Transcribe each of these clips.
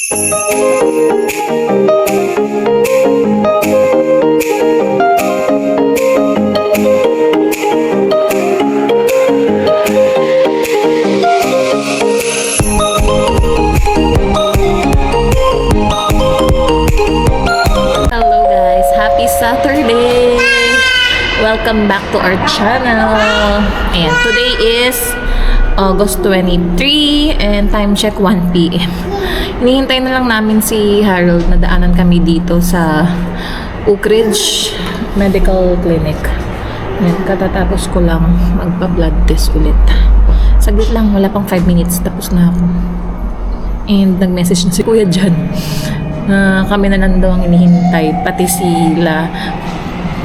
Saturday! Welcome back to our channel. And today is August 23 and time check 1 p.m. Hinihintay na lang namin si Harold na daanan kami dito sa Oak Ridge Medical Clinic. Yan, katatapos ko lang magpa-blood test ulit. Saglit lang, wala pang 5 minutes, tapos na ako. And nag-message na si Kuya Jan na kami na lang daw ang inihintay, pati sila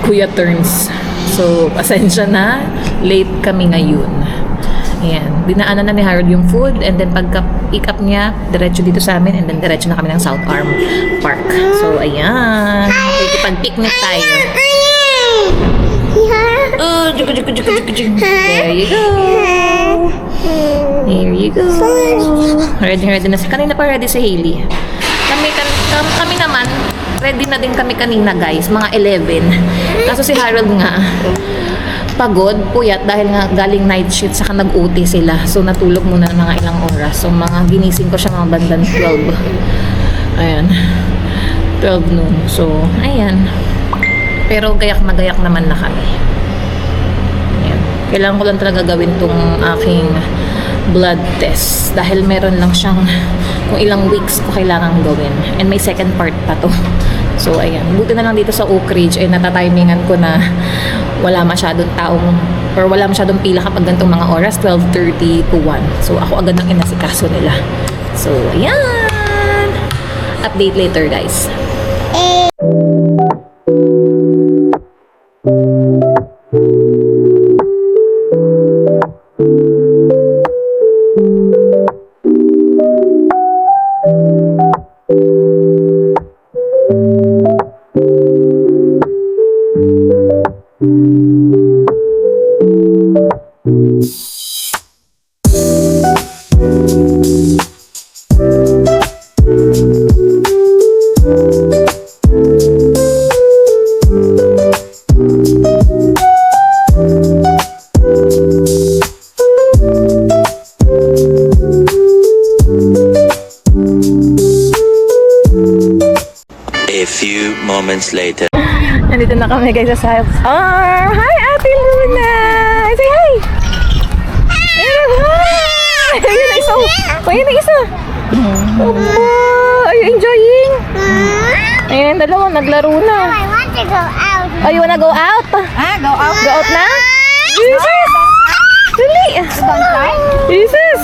Kuya Turns. So, pasensya na, late kami ngayon. Ayan, dinaanan na ni Harold yung food, and then pagka pick up niya, diretso dito sa amin, and then diretso na kami ng South Arm Park. So, ayan, pag-picnic tayo. Oh, there you go. There you go. Ready na. Kanina pa ready si Hailey. Kami naman, ready na din kami kanina guys, mga 11. Kaso si Harold nga, pagod, puyat, dahil nga galing night shift, saka nag-OT sila. So natulog muna ng mga ilang oras. So mga ginising ko siya mga bandang 12. Ayan, 12 noon. So, ayan. Pero gayak naman na kami. Ayan. Kailangan ko lang talaga gawin tong aking blood test dahil meron lang siyang kung ilang weeks ko kailangan gawin, and may second part pa to. So ayan, buti na lang dito sa Oak Ridge ay natatimingan ko na wala masyadong taong or wala masyadong pila kapag ganitong mga oras, 12:30 to 1. So ako agad ang inasikaso nila. So ayan, update later guys. A few moments later. Nandito na kami guys sa South Arm. Hi Ate Luna! Say hi! Ayun, hi! Ayun na isa! Ayun na isa! Are you enjoying? Ayun, dalawa, naglaro na. I want to go out. Oh, you wanna go out? Go out. Go out na? Jesus! Dali! Don't fly. Jesus!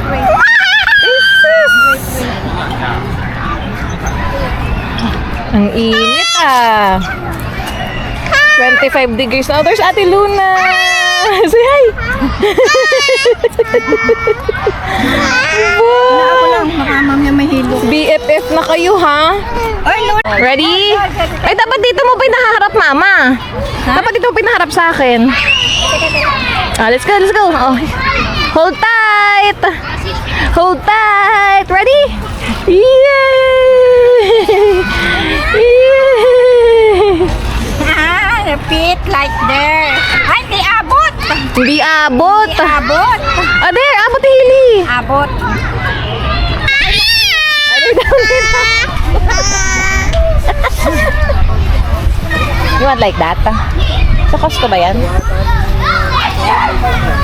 Wait. Jesus! Ang init ah. 25 degrees na. Oh, there's Ate Luna. Say hi. Wow. Makamamya mahilo. BFF na kayo ha? Ready? Ay, dapat dito mo pinaharap mama. Dapat dito mo pinaharap sa akin. Let's go. Oh. Hold tight. Hold tight. Ready? Yay! Yay! Repeat like there. Ay, di abot. Hindi abot. Abot. There, abot hili. Abot. You want like that? Sa Costco ba yan?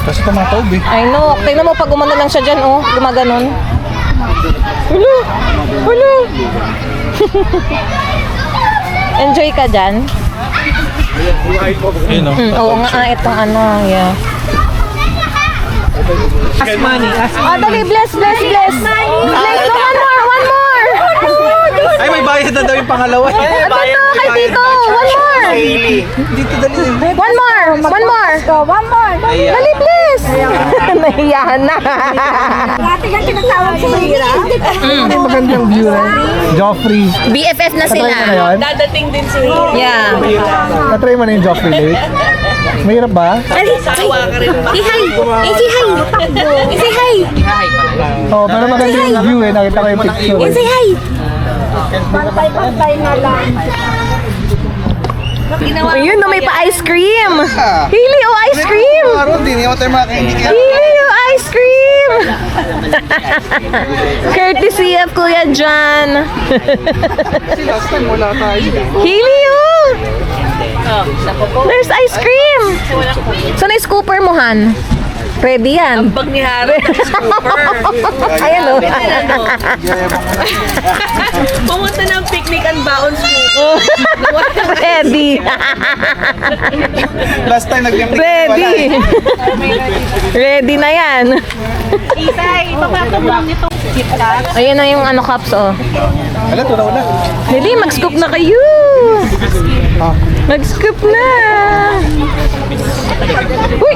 Kasi tumatawag eh. I know. Tingnan mo pag umano lang siya dyan, oh. Gumaganon. Hello. Enjoy ka dyan? Ayun o. Oo nga, itong ano, yeah. Ask money. Dali, bless. Bless, no, one more. Ay, may bayad na daw yung pangalawa. Kay Tito, one more. Dito dali. One more. Dali, bless. Nahiyahan na. Dati yan tinatawag sa hira. Magandang view na. Joffrey. BFF na sila. Na yun? Yeah. Na-try mo na yung Joffrey Lake? Mahirap ba? Say hi! Say hi! Oo, pero maganda yung view eh. Nakita ko yung picture. Say hi! Pantay-pantay na lang. Ayun, no, may pa-ice cream. Hailey, oh, ice cream. Hindi naman tayo makikinig. Hailey, oh, ice cream. Courtesy of Kuya John. Last time wala tayo. Hailey, oh. There's ice cream. Saan yung scooper mo, Han? Pwede yan. Pag ni Harry, Ayan, oh. pumunta ng picnic and baon mo. Ready. Last time nag-picnic. Ready. Ready na yan. Isay, ipapatulong nitong kita. Ayan na yung ano cups, oh. Wala, tuna. Dili, mag-scoop na kayo. Mag-scoop na. Uy!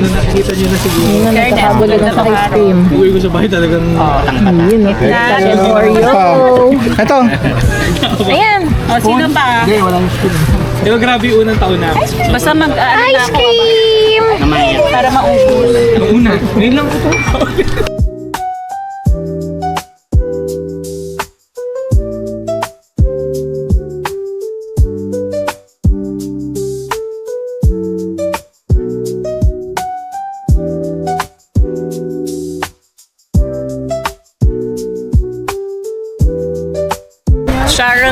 Nakikita nyo na siguro. Ayun na, nagkakagulo na sa ice cream. Uwi ko sa bahay talagang... Ayun, no? Talagang Oreo. Ito. Ayan. O, sino pa? Hindi, wala yung spoon. Diba grabe yung unang taon na? Basta mag Ice cream! para maubos. Ang una. Ngayon lang ko to.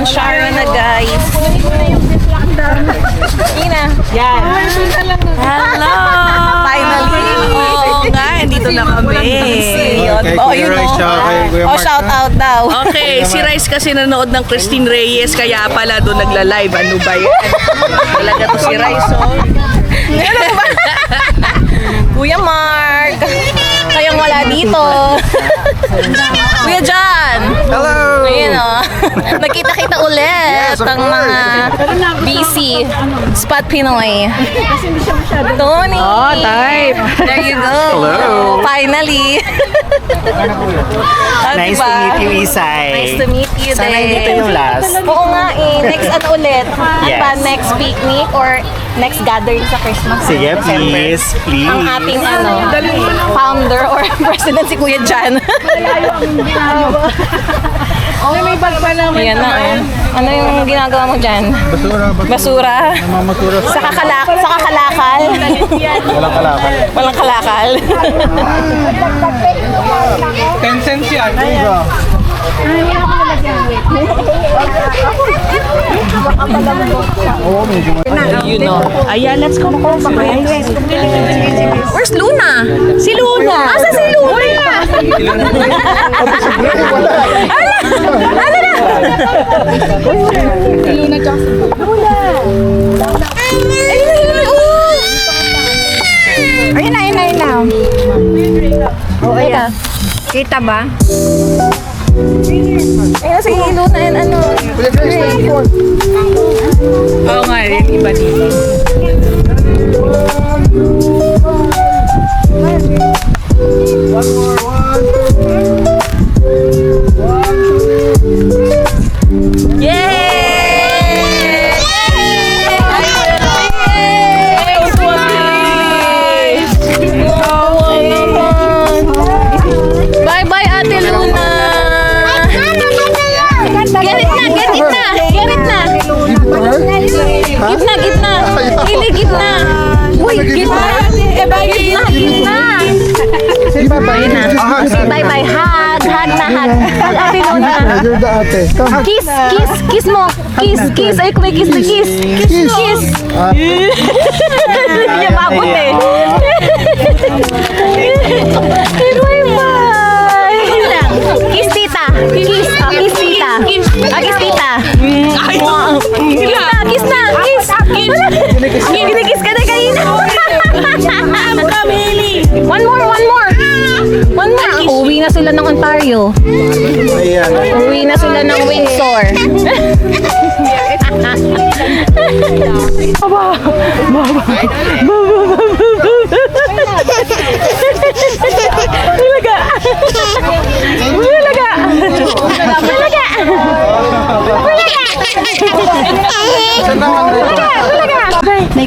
Sharon na, guys. Ina. Yan. Hello! Finally. Oo nga, dito na kami. Oh, you know. Oh, shout out daw. Okay, si Rice kasi nanood ng Christine Reyes, kaya pala doon nagla-live. Ano ba yan? Talaga to si Rice, oh. Kuya Mark. Kayong wala dito. Kuya John. Hello! Ayun, oh. Nagkita-kita ulit ang mga busy Spot Pinoy. Tony. Oh, type. There you go. Hello. Finally. Nice to meet you, Isay. Nice to meet you Sana din. dito yung last. Oo nga eh. Next ano ulit? Yes. Ano ba? Next picnic or next gathering sa Christmas? Sige, December? please, please. Ang ating founder or president si Kuya Jan. May bag pa naman. Ayan na oh. Ano yung ginagawa mo dyan? Basura? Mamasura. Sa kakalakal? Walang kalakal. Walang kalakal? 10 cents yan. You know. Ayan, let's go. Where's Luna? Si Luna! Asa si Luna? Ayun na, ayun na, ayun na. Oh, ayan. Kita ba? Ayun si Luna and ano. Oo nga, rin, iba dito. Yay! Bye-bye, Ate Luna! Get it na! Get it na! Get it na! Gitna, gitna! Hili, gitna! Uy, gitna! Gitna, gitna! Ayun na. Bye-bye. Hug, hug na hug. Hug, Ate Luna. You're the ate. Come. Kiss, kiss, kiss mo. Kiss, kiss. Ay, kung may kiss na kiss. Kiss. Kiss. Hindi niya maabot eh. Bye-bye. Kiss tita. Kiss. Oh, kiss tita. Ah, kiss tita. Kiss na, kiss na. Kiss. Kiss. Kinikiss ka na kanina. One more, one more. One more. Uwi na sila ng Ontario. Ayan. Uwi na sila ng Windsor. Bulaga. Bulaga. Bulaga. Bulaga.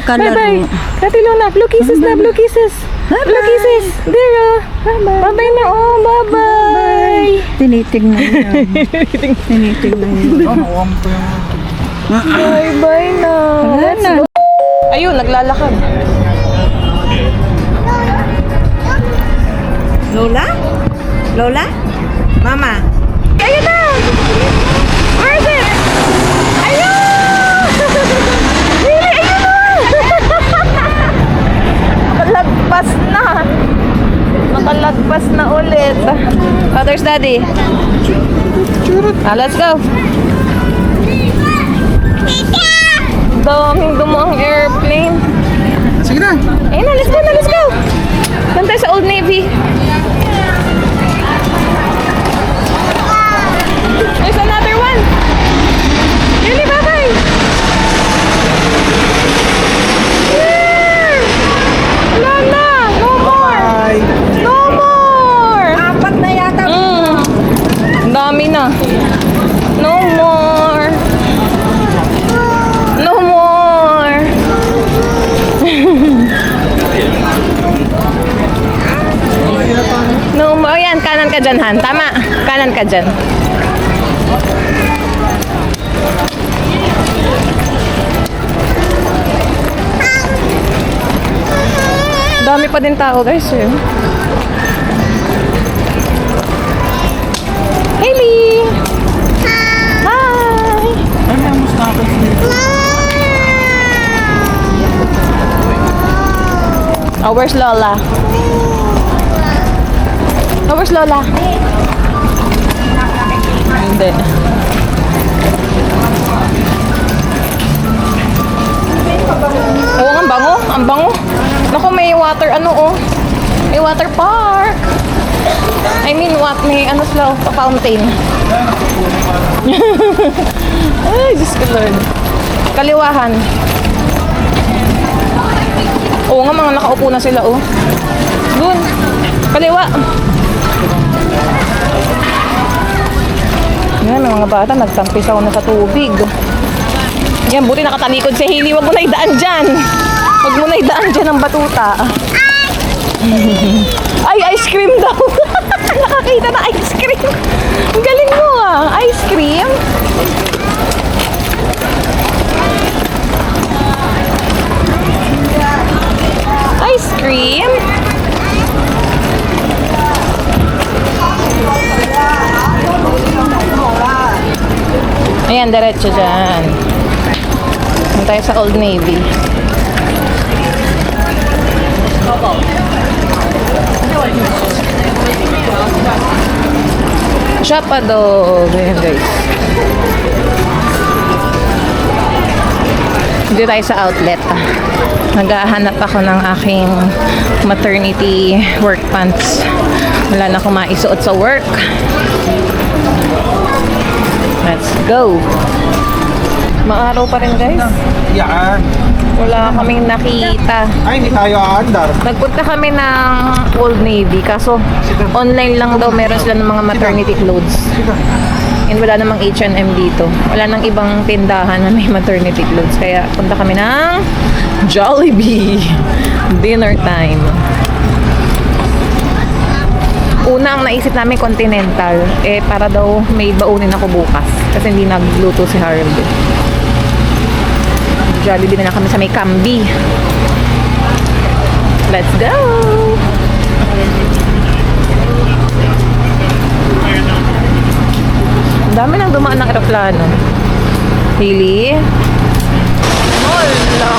Makalaro. Kati Luna, blue kisses na, blue kisses. Blue kisses. There, oh. Bye-bye na, oh. Bye-bye. Tinitignan niya. Tinitignan niya. Bye-bye na. Let's go. Ayun, naglalakad. Lola? Lola? Mama? Ayun na! Where is it? Ayun! Really, ayun na! Nakalagpas na. Nakalagpas na ulit. Oh, there's Daddy. Let's go. Daming dumang airplane. Sige na. Ayun na, let's go na, let's go. Doon tayo sa Old Navy. There's another one. Really, bye-bye. Here. Wala na. No more. Bye. No more. Apat na yata. Ang dami na. No more. No more. No more. Oh, yan. Kanan ka dyan, Han. Tama. Kanan ka dyan. Dami pa din tao, guys. Eh. Hailey! Hi! Oh, where's Lola? Oh, where's Lola? Hindi. Oo, ang bango. Ang bango. Naku, may water, may water park. I mean, may sila, fountain. Ay, Diyos ko Lord. Kaliwahan. Oo nga, mga nakaupo na sila, oh. Doon. Kaliwa. Yan, may mga bata, nagtampisaw na sa tubig. Yan, buti nakatalikod si Hailey. Wag mo na idaan dyan. Wag mo na idaan dyan ang batuta. Ay, ice cream daw. Nakakita na ice cream. Ang galing mo ah. Ice cream. Ice cream. Ayan, diretso dyan. Punta tayo sa Old Navy. Shapadog. Ayan, guys. Dito tayo sa outlet. Naghahanap ako ng aking maternity work pants. Wala na akong maisuot sa work. Let's go. Maaraw pa rin, guys. Yan. Wala kaming nakita. Ay, hindi tayo aandar. Nagpunta kami ng Old Navy kaso online lang daw meron sila ng mga maternity clothes. And wala namang H&M dito. Wala nang ibang tindahan na may maternity clothes. Kaya punta kami ng Jollibee. Dinner time. Una ang naisip namin Continental. Para daw may baunin ako bukas. Kasi hindi nagluto si Harold. Jollibee na kami sa may Camby. Let's go! Ang dami nang dumaan ng eroplano. Hailey? Hola!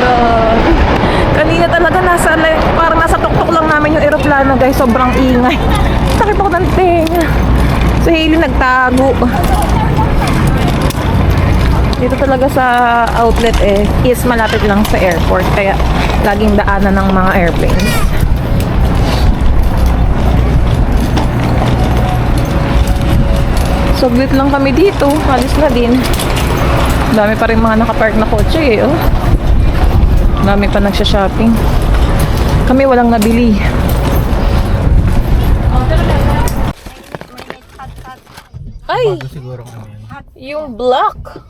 Grabe. Kanina talaga parang nasa tuktok lang namin yung eroplano, guys. Sobrang ingay. Sakit ako ng tenga. So Hailey nagtago. Dito talaga sa outlet is malapit lang sa airport. Kaya laging daanan ng mga airplanes. Saglit lang kami dito. Alis na din. Dami pa rin mga nakapark na kotse oh. Dami pa nagsha-shopping. Kami walang nabili. Ay! Yung block.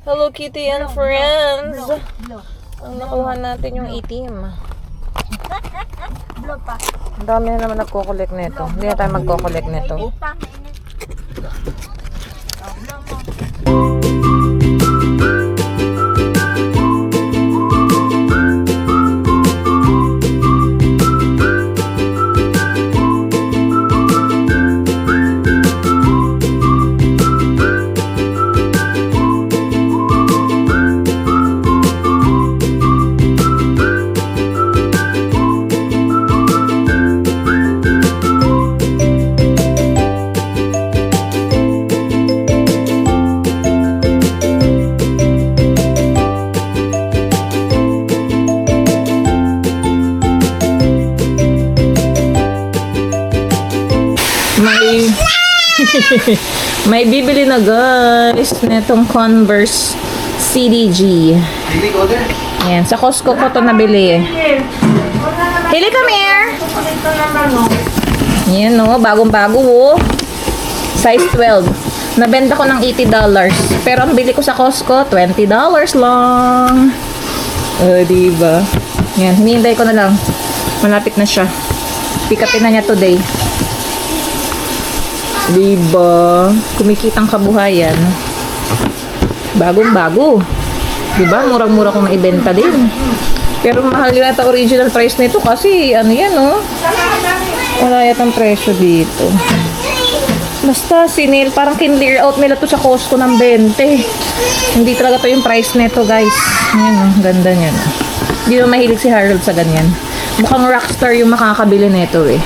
Hello Kitty and friends. Ang nakuha natin yung itim. Ang dami na naman nagko-collect nito. Hindi na tayo magko-collect nito. May bibili na guys netong Converse CDG. Ayan, sa Costco ko to nabili. Hili, come here! Ayan o, bagong-bago o. Size 12. Nabenta ko ng $80. Pero ang bili ko sa Costco, $20 lang. Diba? Ayan, hinihintay ko na lang. Malapit na siya. Pick upin na niya today. Diba? Kumikitang kabuhayan. Bagong-bago. Diba? Murang-mura kong maibenta din. Pero mahal yun ata original price nito kasi ano yan, oh. Wala yatang presyo dito. Basta sinil, parang kin-clear out nila to sa Costco ng 20. Hindi talaga to yung price nito, guys. Ayan, oh. Ganda niyan. Hindi naman mahilig si Harold sa ganyan. Mukhang rockstar yung makakabili nito, eh.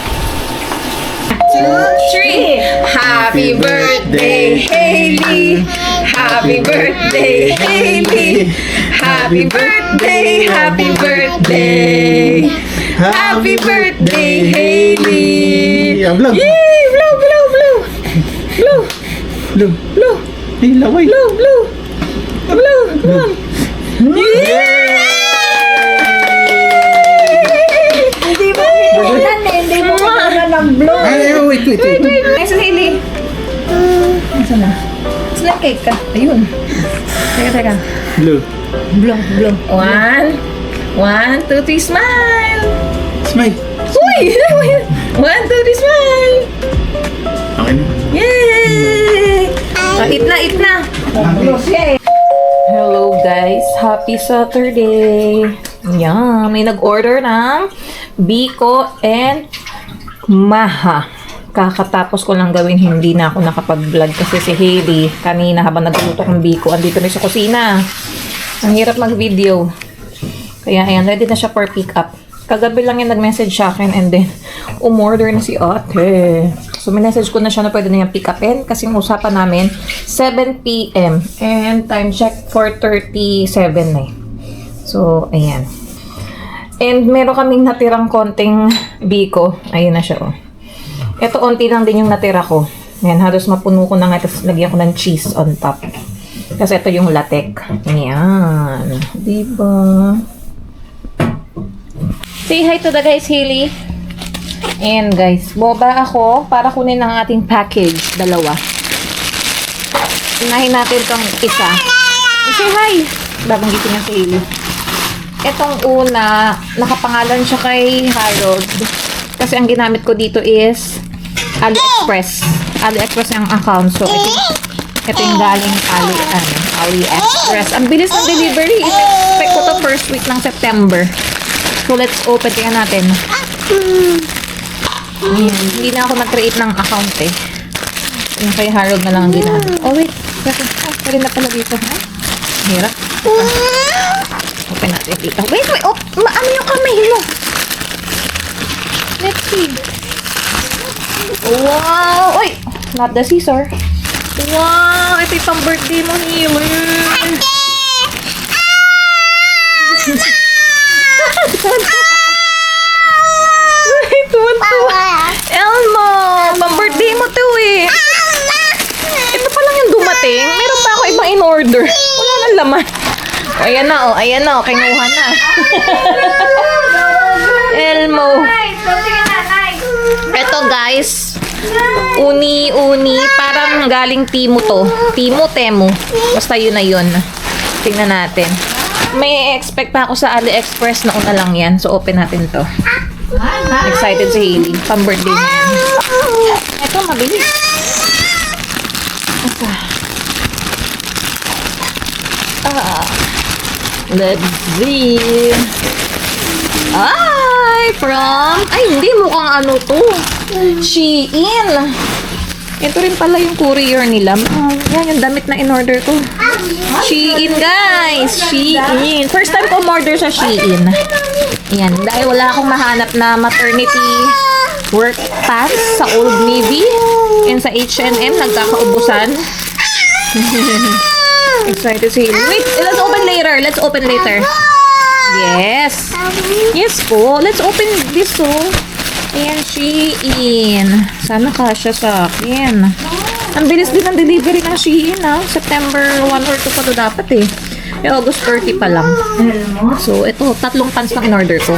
2, 3. Happy birthday, Hailey. Happy birthday, Hailey. Happy birthday, happy birthday. Happy birthday, Hailey. Vlog. Yay! Blow, blow, blow. Blow, Blue. blow, Ay, laway. blow, blow. Blow, come on. Yay! Hindi mo pinulan eh. Hindi mo pinulan ng blue. Ay, wait. Nasaan Hailey? Nasaan na? Saan ang cake ka? Ayun. Teka. Blue. Blow, blow. 1, 2, 3, smile! Smile. Uy! 1, 2, 3, smile! Okay na. Yay! Eat na! Hello guys! Happy Saturday! Yan! May nag-order ng Biko and Maha. Kakatapos ko lang gawin, hindi na ako nakapag-vlog kasi si Hailey kanina habang nagluto ng Biko, andito na sa kusina. Ang hirap mag-video. Kaya ayan, ready na siya for pick-up. Kagabi lang yan nag-message sa akin and then umorder na si ate. So, minessage ko na siya na pwede na yung pick-upin kasi yung usapan namin 7 p.m. And time check 4:37 na eh. So, ayan. And meron kaming natirang konting Biko. Ayun na siya oh. Ito, onti lang din yung natira ko. Ayan, halos mapuno ko na nga. Tapos lagyan ko ng cheese on top. Kasi ito yung latek. Ayan. Diba? Say hi to the guys, Hailey. Ayan, guys. Boba ako para kunin ang ating package. Dalawa. Unahin natin itong isa. Say hi! Babanggitin niya si Hailey. Itong una, nakapangalan siya kay Harold. Kasi ang ginamit ko dito is AliExpress. AliExpress yung account. So, ito yung galing AliExpress. Ang bilis ng delivery. I-expect ko to first week ng September. So, let's open. Tingnan natin. Ayan. Hindi na ako nag-create ng account eh. Yung kay Harold na lang ang ginamit. Oh, wait. Pwede na pala dito. Hirap. Open natin dito. Wait. Oh, ano yung kamay mo? Let's see. Wow! Uy! Not the scissor. Wow! Ito yung pang-birthday mo, Hailey. Tuwan-tuwa. Elmo! Pang-birthday mo to eh. Ito pa lang yung dumating. Meron pa ako ibang in-order. Wala nang laman. Ayan na, oh. Ayan na, oh. Kinuha na. Elmo. Ito, guys. Uni. Parang galing Timo to. Temo. Basta yun na yun. Tingnan natin. May expect pa ako sa AliExpress na una lang yan. So, open natin to. Excited si Hailey. Pang-birthday niya yan. Ito, mabilis. Ito. Let's see. Ay, hindi. Mukhang ano to. Shein. Ito rin pala yung courier nila. Yan yung damit na in-order ko. Shein, guys. Shein. First time ko umorder sa Shein. Yan. Dahil wala akong mahanap na maternity work pants sa Old Navy and sa H&M. Nagkakaubusan. Excited si Hailey. Wait, let's open later. Let's open later. Yes. Yes po. Let's open this, oh. Ayan, Shein. Sana kasya sa akin. Ang bilis din ng delivery ng Shein, ha? September 1 or 2 pa to dapat, eh. August 30 pa lang. So, ito, 3 pants lang in-order ko.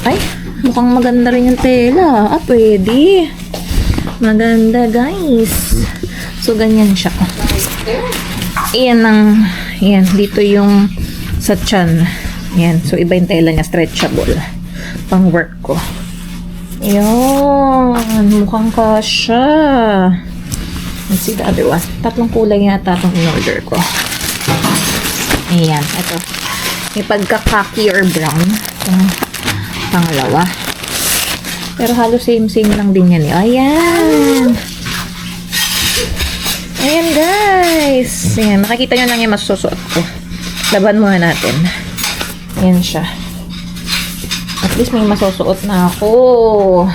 Ay, mukhang maganda rin yung tela. Pwede. Maganda, guys. So, ganyan siya. Ayan, dito yung sa tiyan. Ayan, so iba yung tela niya, stretchable. Pang work ko. Ayan, mukhang kasya. Let's see the other one. 3 kulay yata itong in-order ko. Ayan, ito. May pagka-khaki or brown. Itong pangalawa. Pero halos same-same lang din yan. Ayan. Ayan, guys. Ayan, makikita nyo lang yung masusuot ko. Laban muna natin. Ayan siya. At least may masusuot na ako.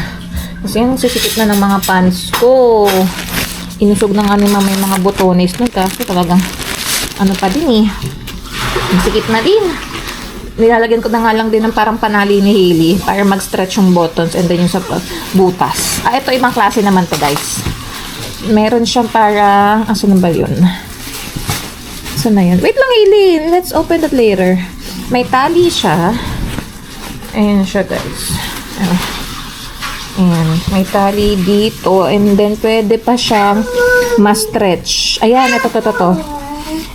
Kasi yung sisikip na ng mga pants ko. Inusog na nga ni mama yung mga botones nun. Kasi talagang ano pa din, eh. Sikip na din. Nilalagyan ko na nga lang din ng parang panali ni Hailey para mag-stretch yung buttons and then yung sa butas. Ito ibang klase naman to, guys. Meron siyang parang, asan na ba yun? Saan na yun? Wait lang, Hailey. Let's open that later. May tali siya. Ayan siya, guys. Ayan. May tali dito. And then, pwede pa siyang ma-stretch. Ayan, ito.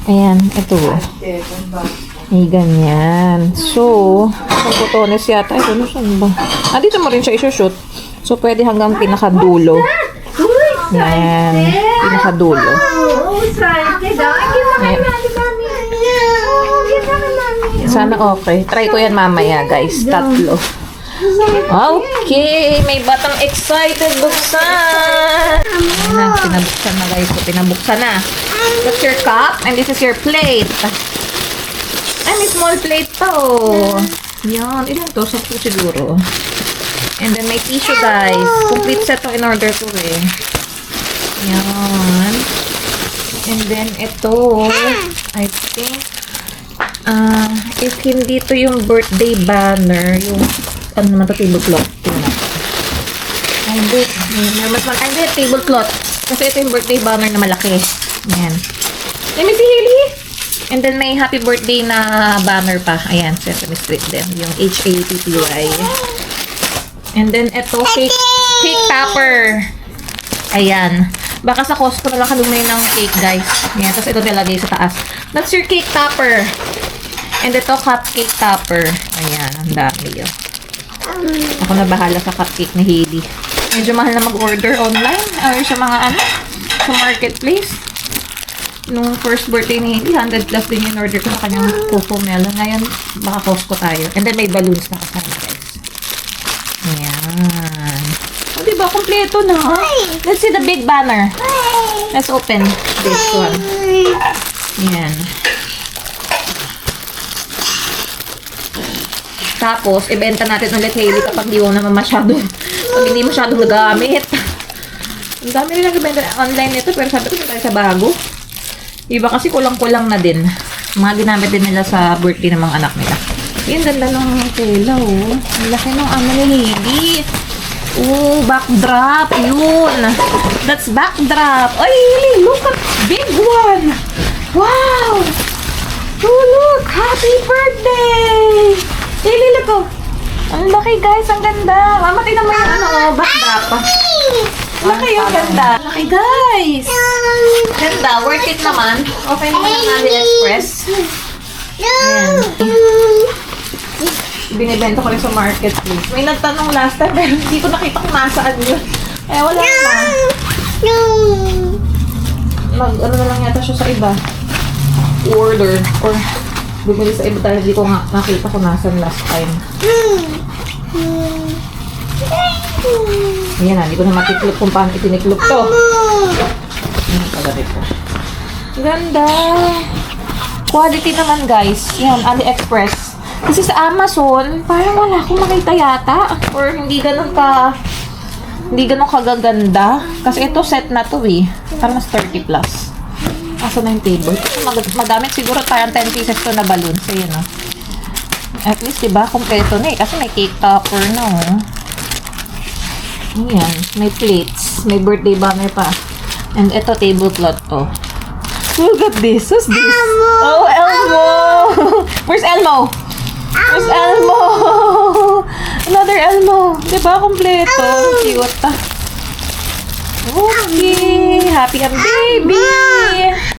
Ayan, ito. May ganyan. So, ang botones yata. Ito, ano saan ba? Dito mo rin siya isushoot. So, pwede hanggang pinakadulo. Yan. Pinakadulo. Ayan. Sana okay. Try ko yan mamaya, guys. 3. Okay. May batang excited buksan. Ayan na. Pinabuksan na, guys. Pinabuksan na. That's your cup. And this is your plate. Ay, may small plate pa, oh. Yan. Ilan to? 10 siguro. And then may tissue, guys. Complete set to in order ko, eh. Yan. And then, ito, I think, if hindi to yung birthday banner, yung, ano naman to, tablecloth. Hindi, tablecloth. Kasi ito yung birthday banner na malaki. Yan. Let me see, Hailey. And then, may happy birthday na banner pa. Ayan, Sesame Street din. Yung H-A-P-P-Y. And then, ito, cake topper. Ayan. Baka sa Costco na lang kalumay ng cake, guys. Ayan, tapos ito nilagay sa taas. That's your cake topper. And ito, cupcake topper. Ayan, ang dami yun. Ako na bahala sa cupcake ni Hailey. Medyo mahal na mag-order online or sa mga sa marketplace. Nung first birthday ni Hailey, 100 plus din yung order ko sa kanyang Coco Melon. Ngayon, baka Costco tayo. And then may balloons na kasama, guys. Ayan. O, diba? Kompleto na. Let's see the big banner. Let's open this one. Ayan. Tapos, ibenta natin ulit, Hailey, kapag di mo naman masyado, pag hindi masyadong nagamit. Ang dami rin nagbenta online nito, pero sabi ko tayo sa bago. Iba kasi kulang-kulang na din. Mga ginamit din nila sa birthday ng mga anak nila. Yan, ganda ng tela, oh. Ang laki ng ano ni Hailey. Oh, backdrop. Yun. That's backdrop. Ay, Hailey, look at big one. Wow. Oh, look. Happy birthday. Hailey, look, oh. Ang laki, guys. Ang ganda. Mama, tingnan mo yung backdrop. Laki yung ganda. Laki, guys. Ganda. Worth it naman. Okay naman ang AliExpress. Ayan. Binibenta ko rin sa marketplace. May nagtanong last time, pero hindi ko nakita kung nasaan yun. Eh, wala na. Ano na lang yata siya sa iba. Order. Or bumili sa iba dahil hindi ko nga nakita kung nasaan last time. Ayan na, hindi ko na matiklop kung paano itiniklop to. Ayan, pagalit ko. Ganda. Quality naman, guys. Yan, AliExpress. Kasi sa Amazon, parang wala akong makita yata. Or hindi ganun kagaganda. Kasi ito set na to eh. Parang mas 30 plus. Asa na yung table? Magamit siguro parang 10 pieces to na balloon. So yun oh. At least diba, kompleto na eh. Kasi may cake topper na oh. Ayan. May plates. May birthday banner pa. And ito tablecloth to. Look at this. Who's this? Oh, Elmo! Where's Elmo? Where's Elmo? Another Elmo. Diba, kompleto. Cute ah. Okay. Happy ang baby.